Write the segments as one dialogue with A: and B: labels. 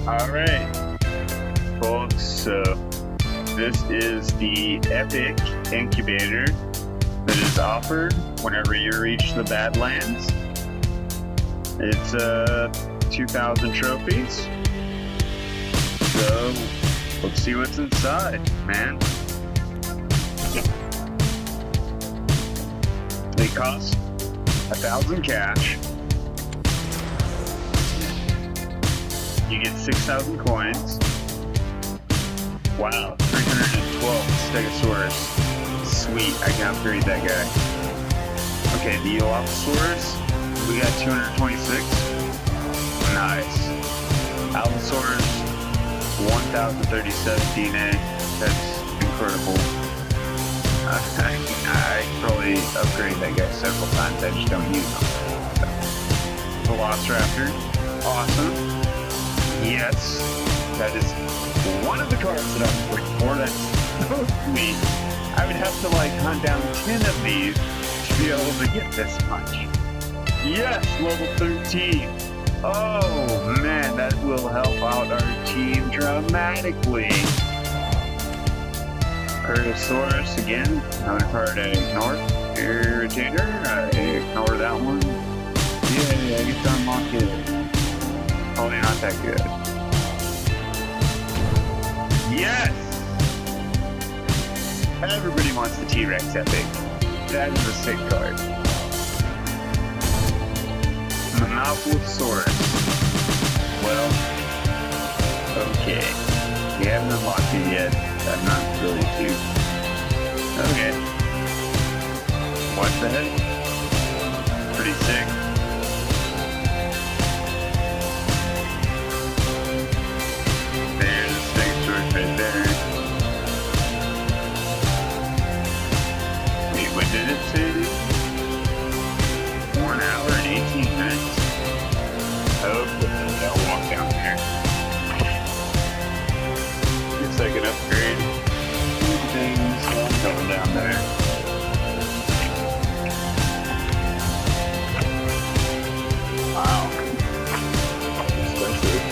A: Alright, folks, so this is the Epic Incubator that is offered whenever you reach the Badlands. It's 2,000 trophies, so let's see what's inside, man. They cost 1,000 cash. You get 6,000 coins. Wow, 312 Stegosaurus. Sweet, I can upgrade that guy. Okay, the EUOPLOCEPHALUS, we got 226. Nice. ALLOSAURUS, 1,037 DNA. That's incredible. I probably upgrade that guy several times, I just don't use him. So. VELOCIRAPTOR, awesome. Yes, that is one of the cards that I'm looking for. That's so sweet. I would have to like hunt down 10 of these to be able to get this much. Yes, level 13. Oh man, that will help out our team dramatically. Curtosaurus again, another card I ignored. Irritator, I ignore that one. Yeah, I get to unlock it. Probably not that good. Yes! Everybody wants the T-Rex Epic. That is a sick card. MONOLOPHOSAURus. Well, okay. We haven't unlocked it yet. I'm not really too. Okay. What the heck? Pretty sick. Right there. Wait, what did it say? 1 hour and 18 minutes. Oh, I'll walk down there. Guess I can upgrade things. I'm going down there. Wow. Expensive.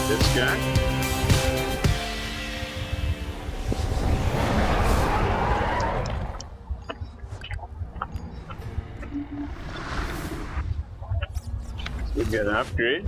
A: This guy. So we got an upgrade.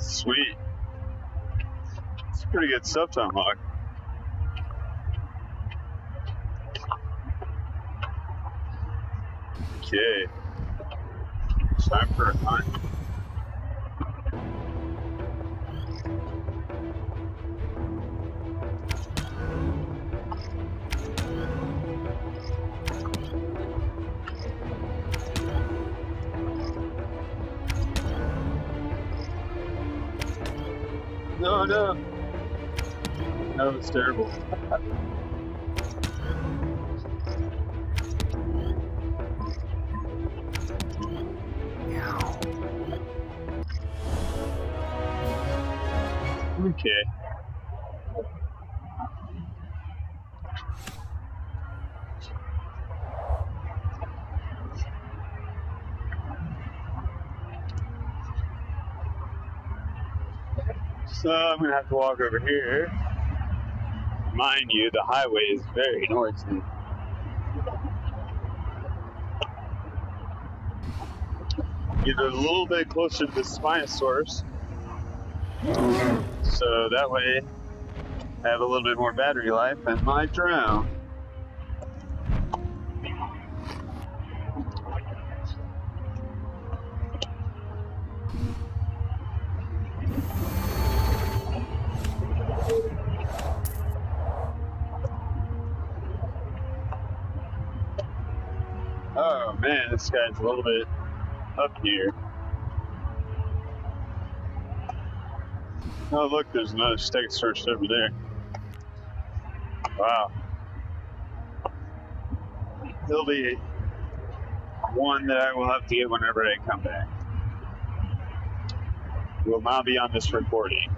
A: Sweet. It's pretty good stuff to unlock. Okay. It's time for a hunt. No, no. No, it's terrible. Okay. So I'm going to have to walk over here. Mind you, the highway is very noisy. Get a little bit closer to the Spinosaurus. So that way I have a little bit more battery life in my drone. Oh man, this guy's a little bit up here. Oh look, there's another Stegosaurus over there. Wow. He'll be one that I will have to get whenever I come back. Will not be on this recording.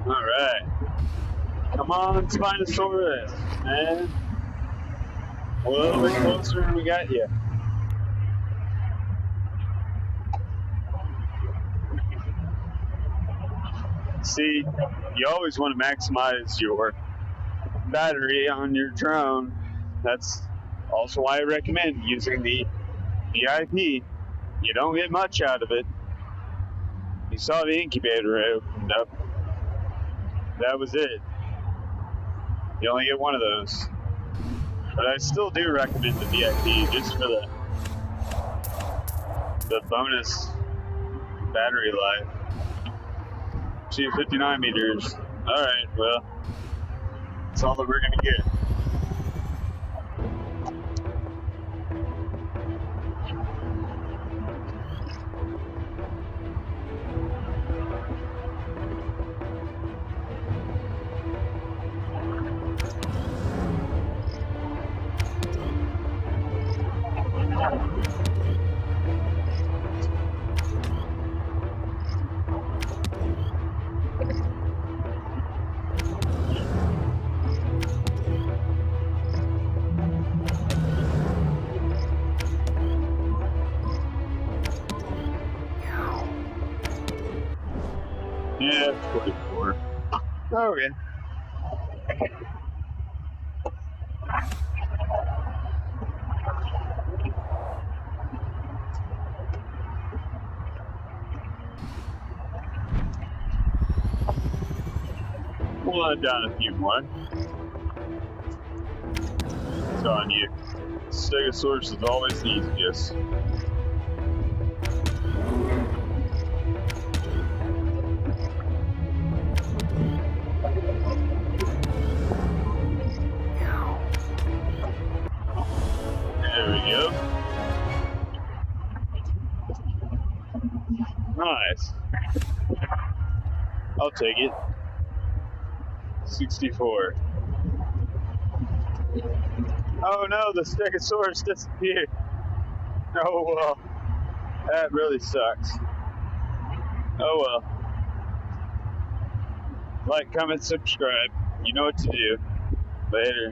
A: Alright. Come on, Spinosaurus, man. A little bit closer and we got you. See, you always want to maximize your battery on your drone. That's also why I recommend using the VIP. You don't get much out of it. You saw the incubator I opened up. That was it. You only get one of those. But I still do recommend the VIP just for the bonus battery life. See, 59 meters. Alright, well, that's all that we're gonna get. Yeah, 24. Okay. We'll let down a few more. It's on you. Stegosaurus is always the easiest. There we go. Nice. I'll take it. 64. Oh no, the Stegosaurus disappeared. Oh well. That really sucks. Oh well. Like, comment, subscribe. You know what to do. Later.